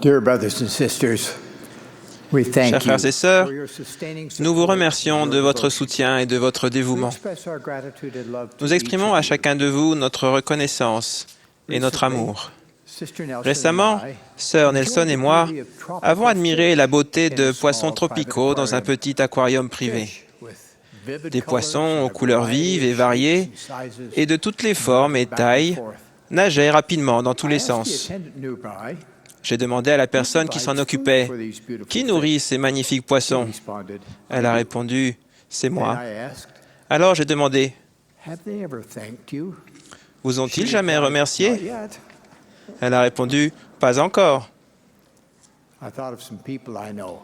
Dear brothers and sisters, we thank Chers frères et sœurs, for your sustaining nous vous support remercions and de your votre devotion. soutien et de votre We dévouement. express our gratitude and love to Nous exprimons each à of you. chacun de vous notre reconnaissance et notre Recently, amour. Sister Nelson Récemment, and I Sœur enjoyed Nelson et the moi beauty of tropical avons admiré la beauté fish in de a poissons small private tropicaux dans un aquarium. petit aquarium privé. Fish with vivid Des colors poissons and aux a couleurs variety vives of et shapes variées and sizes et de toutes les formes et darted back and tailles forth. nageaient rapidement dans tous I les asked the sens. attendant nearby, J'ai demandé à la "Who personne qui provides s'en food occupait, for these beautiful qui nourrit fish?" ces magnifiques She poissons. responded, Elle a répondu, c'est Then moi. I asked, Alors j'ai demandé, "Have they ever thanked you?" vous She ont-ils jamais replied, remercié? "Not yet." Elle a répondu, pas encore. I thought of some people I know.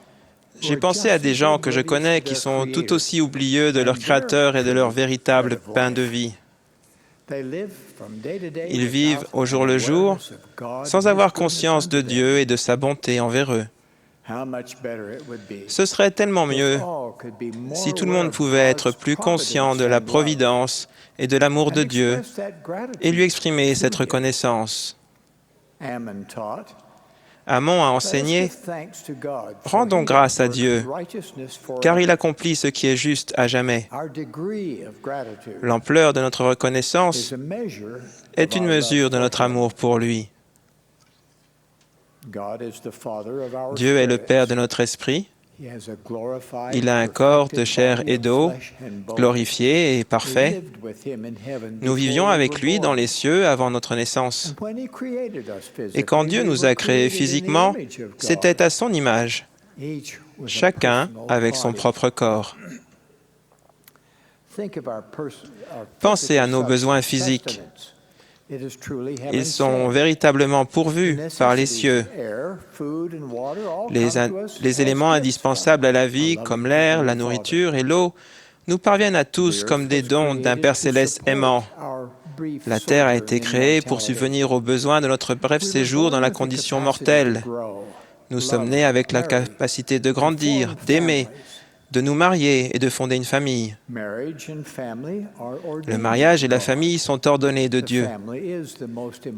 J'ai pensé à des gens que je connais qui sont tout aussi oublieux de leur Créateur et de leur véritable pain de vie. Ils vivent au jour le jour sans avoir conscience de Dieu et de sa bonté envers eux. Ce serait tellement mieux si tout le monde pouvait être plus conscient de la providence et de l'amour de Dieu et lui exprimer cette reconnaissance. Ammon a enseigné « Rendons grâce à Dieu, car il accomplit ce qui est juste à jamais. » L'ampleur de notre reconnaissance est une mesure de notre amour pour lui. Dieu est le Père de notre esprit. Il a un corps de chair et d'eau, glorifié et parfait. Nous vivions avec lui dans les cieux avant notre naissance. Et quand Dieu nous a créés physiquement, c'était à son image, chacun avec son propre corps. Pensez à nos besoins physiques. Ils sont véritablement pourvus par les cieux. Les éléments indispensables à la vie, comme l'air, la nourriture et l'eau, nous parviennent à tous comme des dons d'un Père céleste aimant. La terre a été créée pour subvenir aux besoins de notre bref séjour dans la condition mortelle. Nous sommes nés avec la capacité de grandir, d'aimer, de nous marier et de fonder une famille. Le mariage et la famille sont ordonnés de Dieu.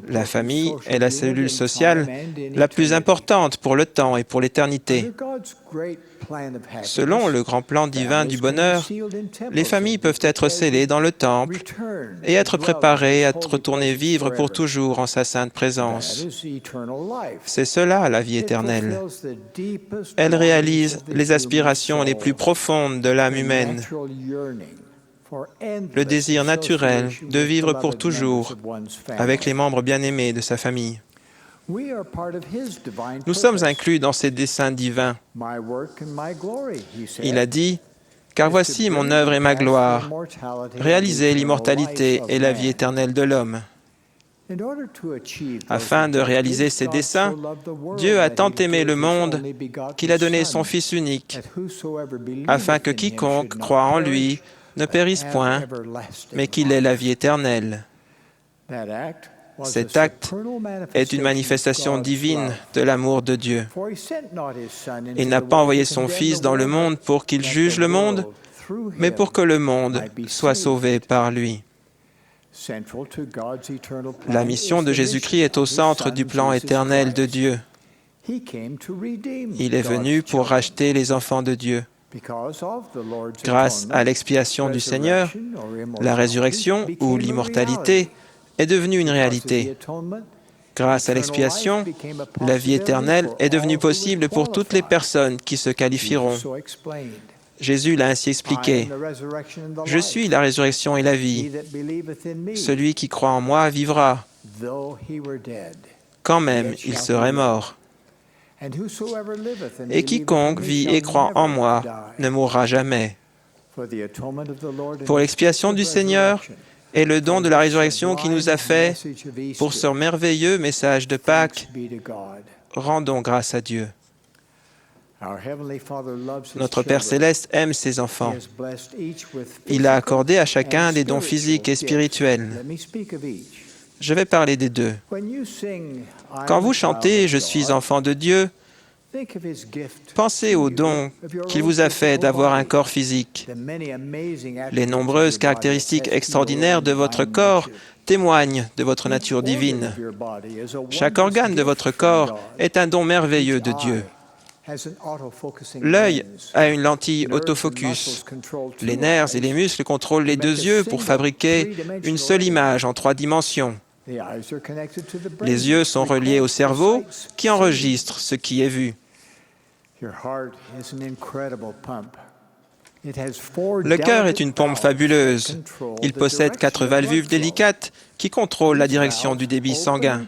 La famille est la cellule sociale la plus importante pour le temps et pour l'éternité. Selon le grand plan divin du bonheur, les familles peuvent être scellées dans le temple et être préparées à retourner vivre pour toujours en sa sainte présence. C'est cela la vie éternelle. Elle réalise les aspirations les plus profondes de l'âme humaine, le désir naturel de vivre pour toujours avec les membres bien-aimés de sa famille. Nous sommes inclus dans ses desseins divins. Il a dit, « Car voici mon œuvre et ma gloire, réaliser l'immortalité et la vie éternelle de l'homme. » Afin de réaliser ses desseins, Dieu a tant aimé le monde qu'il a donné son Fils unique, afin que quiconque croit en lui ne périsse point, mais qu'il ait la vie éternelle. Cet acte est une manifestation divine de l'amour de Dieu. Il n'a pas envoyé son Fils dans le monde pour qu'il juge le monde, mais pour que le monde soit sauvé par lui. La mission de Jésus-Christ est au centre du plan éternel de Dieu. Il est venu pour racheter les enfants de Dieu. Grâce à l'expiation du Seigneur, la résurrection ou l'immortalité est devenue une réalité. Grâce à l'expiation, la vie éternelle est devenue possible pour toutes les personnes qui se qualifieront. Jésus l'a ainsi expliqué. « Je suis la résurrection et la vie. Celui qui croit en moi vivra, quand même il serait mort. Et quiconque vit et croit en moi ne mourra jamais. » Pour l'expiation du Seigneur et le don de la résurrection qui nous a fait, pour ce merveilleux message de Pâques, rendons grâce à Dieu. Notre Père céleste aime ses enfants. Il a accordé à chacun des dons physiques et spirituels. Je vais parler des deux. Quand vous chantez « Je suis enfant de Dieu », Pensez au don qu'il vous a fait d'avoir un corps physique. Les nombreuses caractéristiques extraordinaires de votre corps témoignent de votre nature divine. Chaque organe de votre corps est un don merveilleux de Dieu. L'œil a une lentille autofocus. Les nerfs et les muscles contrôlent les deux yeux pour fabriquer une seule image en 3 dimensions. Les yeux sont reliés au cerveau qui enregistre ce qui est vu. Le cœur est une pompe fabuleuse. Il possède 4 valvules délicates qui contrôlent la direction du débit sanguin.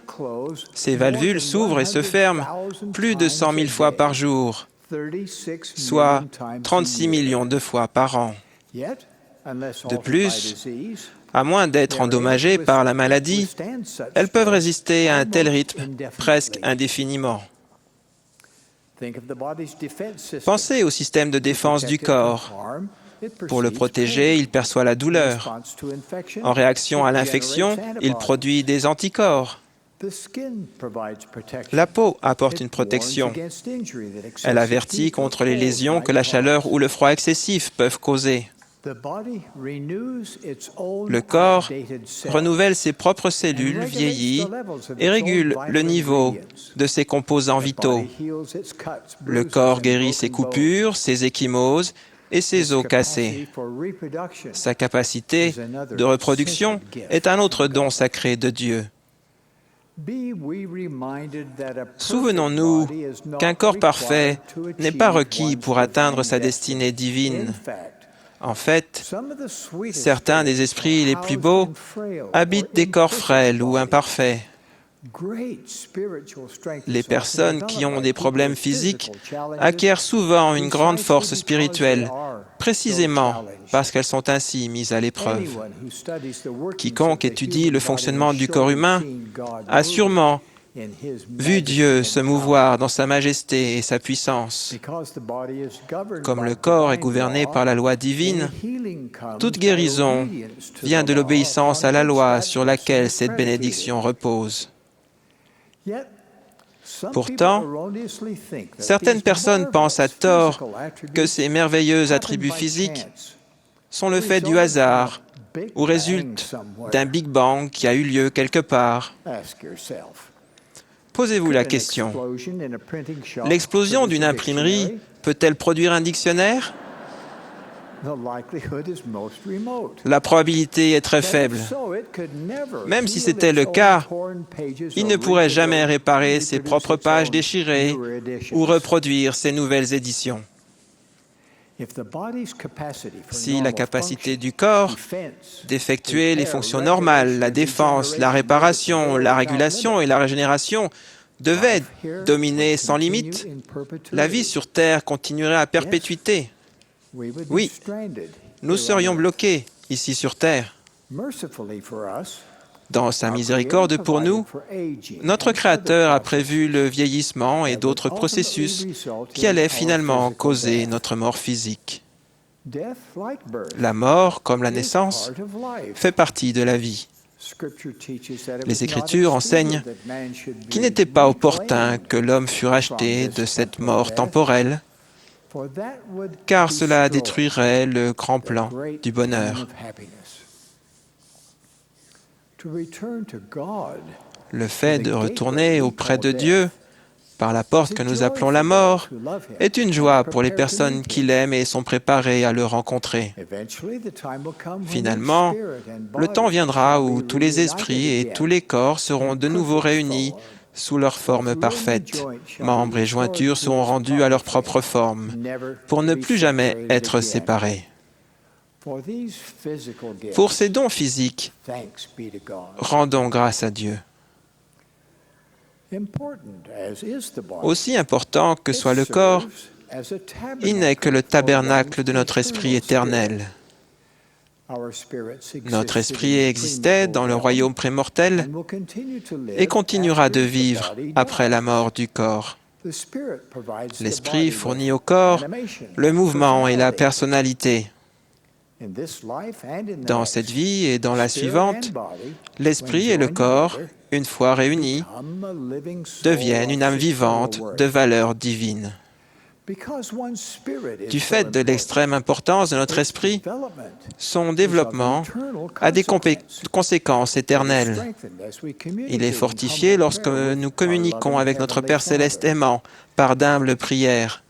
Ces valvules s'ouvrent et se ferment plus de 100 000 fois par jour, soit 36 millions de fois par an. De plus, à moins d'être endommagées par la maladie, elles peuvent résister à un tel rythme presque indéfiniment. Pensez au système de défense du corps. Pour le protéger, il perçoit la douleur. En réaction à l'infection, il produit des anticorps. La peau apporte une protection. Elle avertit contre les lésions que la chaleur ou le froid excessif peuvent causer. Le corps renouvelle ses propres cellules vieillies et régule le niveau de ses composants vitaux. Le corps guérit ses coupures, ses ecchymoses et ses os cassés. Sa capacité de reproduction est un autre don sacré de Dieu. Souvenons-nous qu'un corps parfait n'est pas requis pour atteindre sa destinée divine. En fait, certains des esprits les plus beaux habitent des corps frêles ou imparfaits. Les personnes qui ont des problèmes physiques acquièrent souvent une grande force spirituelle, précisément parce qu'elles sont ainsi mises à l'épreuve. Quiconque étudie le fonctionnement du corps humain a sûrement vu Dieu se mouvoir dans sa majesté et sa puissance. Comme le corps est gouverné par la loi divine, toute guérison vient de l'obéissance à la loi sur laquelle cette bénédiction repose. Pourtant, certaines personnes pensent à tort que ces merveilleux attributs physiques sont le fait du hasard ou résultent d'un Big Bang qui a eu lieu quelque part. Posez-vous la question, l'explosion d'une imprimerie peut-elle produire un dictionnaire? La probabilité est très faible. Même si c'était le cas, il ne pourrait jamais réparer ses propres pages déchirées ou reproduire ses nouvelles éditions. Si la capacité du corps d'effectuer les fonctions normales, la défense, la réparation, la régulation et la régénération devait dominer sans limite, la vie sur Terre continuerait à perpétuité. Oui, nous serions bloqués ici sur Terre. Dans sa miséricorde pour nous, notre Créateur a prévu le vieillissement et d'autres processus qui allaient finalement causer notre mort physique. La mort, comme la naissance, fait partie de la vie. Les Écritures enseignent qu'il n'était pas opportun que l'homme fût racheté de cette mort temporelle, car cela détruirait le grand plan du bonheur. Le fait de retourner auprès de Dieu par la porte que nous appelons la mort est une joie pour les personnes qui l'aiment et sont préparées à le rencontrer. Finalement, le temps viendra où tous les esprits et tous les corps seront de nouveau réunis sous leur forme parfaite. Membres et jointures seront rendus à leur propre forme, pour ne plus jamais être séparés. Pour ces dons physiques, rendons grâce à Dieu. Aussi important que soit le corps, il n'est que le tabernacle de notre esprit éternel. Notre esprit existait dans le royaume prémortel et continuera de vivre après la mort du corps. L'esprit fournit au corps le mouvement et la personnalité. Dans cette vie et dans la suivante, l'esprit et le corps une fois réunis, deviennent une âme vivante de valeur divine. Du fait de l'extrême importance de notre esprit, son développement a des conséquences éternelles. Il est fortifié lorsque nous communiquons avec notre Père céleste aimant par d'humbles prières.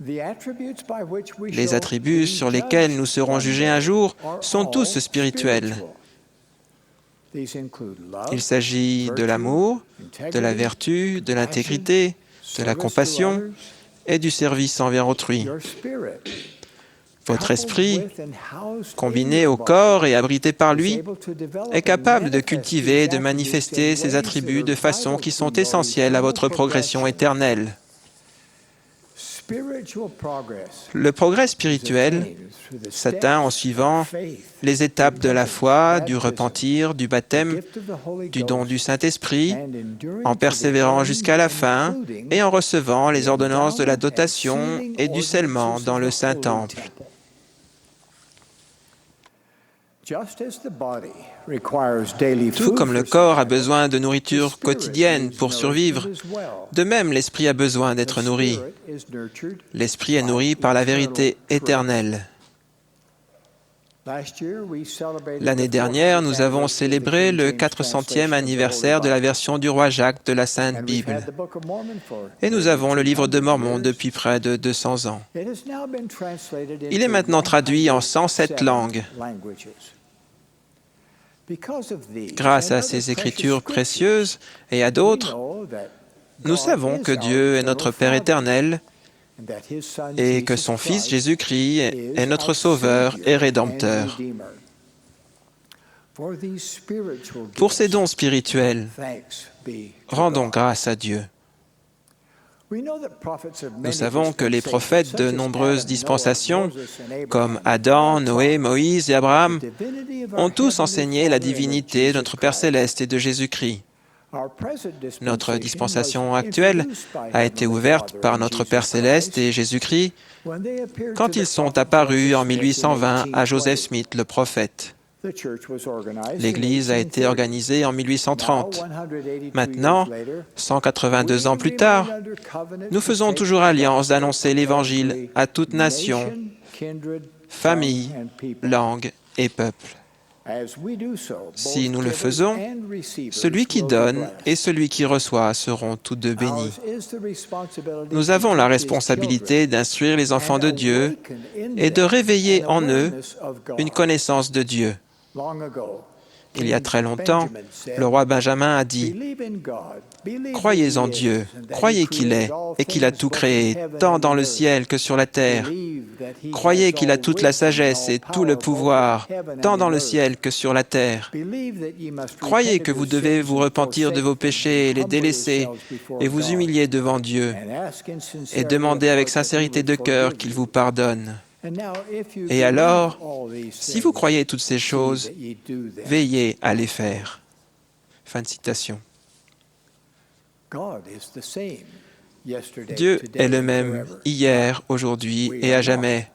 Les attributs sur lesquels nous serons jugés un jour sont tous spirituels. Il s'agit de l'amour, de la vertu, de l'intégrité, de la compassion et du service envers autrui. Votre esprit, combiné au corps et abrité par lui, est capable de cultiver et de manifester ces attributs de façon qui sont essentielles à votre progression éternelle. Le progrès spirituel s'atteint en suivant les étapes de la foi, du repentir, du baptême, du don du Saint-Esprit, en persévérant jusqu'à la fin et en recevant les ordonnances de la dotation et du scellement dans le Saint-Temple. Tout comme le corps a besoin de nourriture quotidienne pour survivre, de même l'esprit a besoin d'être nourri. L'esprit est nourri par la vérité éternelle. L'année dernière, nous avons célébré le 400e anniversaire de la version du roi Jacques de la Sainte Bible. Et nous avons le livre de Mormon depuis près de 200 ans. Il est maintenant traduit en 107 langues. Grâce à ces écritures précieuses et à d'autres, nous savons que Dieu est notre Père éternel et que son Fils Jésus-Christ est notre Sauveur et Rédempteur. Pour ces dons spirituels, rendons grâce à Dieu. Nous savons que les prophètes de nombreuses dispensations, comme Adam, Noé, Moïse et Abraham, ont tous enseigné la divinité de notre Père céleste et de Jésus-Christ. Notre dispensation actuelle a été ouverte par notre Père céleste et Jésus-Christ quand ils sont apparus en 1820 à Joseph Smith, le prophète. L'Église a été organisée en 1830. Maintenant, 182 ans plus tard, nous faisons toujours alliance d'annoncer l'Évangile à toute nation, famille, langue et peuple. Si nous le faisons, celui qui donne et celui qui reçoit seront tous deux bénis. Nous avons la responsabilité d'instruire les enfants de Dieu et de réveiller en eux une connaissance de Dieu. Il y a très longtemps, le roi Benjamin a dit « Croyez en Dieu, croyez qu'il est et qu'il a tout créé, tant dans le ciel que sur la terre. Croyez qu'il a toute la sagesse et tout le pouvoir, tant dans le ciel que sur la terre. Croyez que vous devez vous repentir de vos péchés et les délaisser et vous humilier devant Dieu et demander avec sincérité de cœur qu'il vous pardonne. Et alors, si vous croyez toutes ces choses, veillez à les faire. » Fin de citation. Dieu est le même hier, aujourd'hui et à jamais,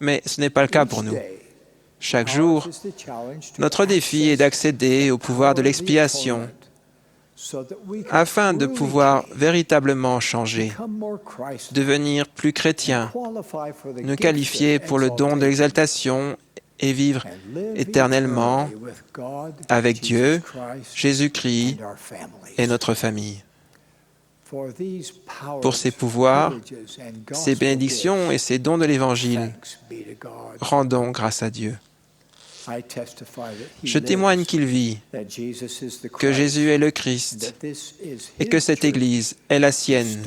mais ce n'est pas le cas pour nous. Chaque jour, notre défi est d'accéder au pouvoir de l'expiation afin de pouvoir véritablement changer, devenir plus chrétien, nous qualifier pour le don de l'exaltation et vivre éternellement avec Dieu, Jésus-Christ et notre famille. Pour ces pouvoirs, ces bénédictions et ces dons de l'Évangile, rendons grâce à Dieu. Je témoigne qu'il vit, que Jésus est le Christ et que cette Église est la sienne,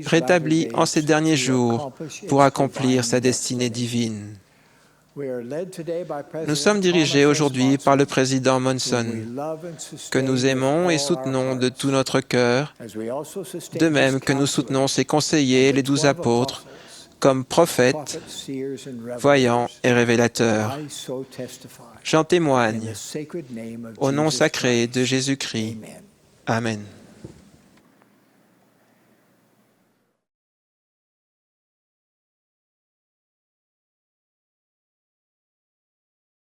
rétablie en ces derniers jours pour accomplir sa destinée divine. Nous sommes dirigés aujourd'hui par le président Monson, que nous aimons et soutenons de tout notre cœur, de même que nous soutenons ses conseillers, les 12 apôtres, comme prophètes, voyants et révélateurs. J'en témoigne au nom sacré de Jésus-Christ. Amen.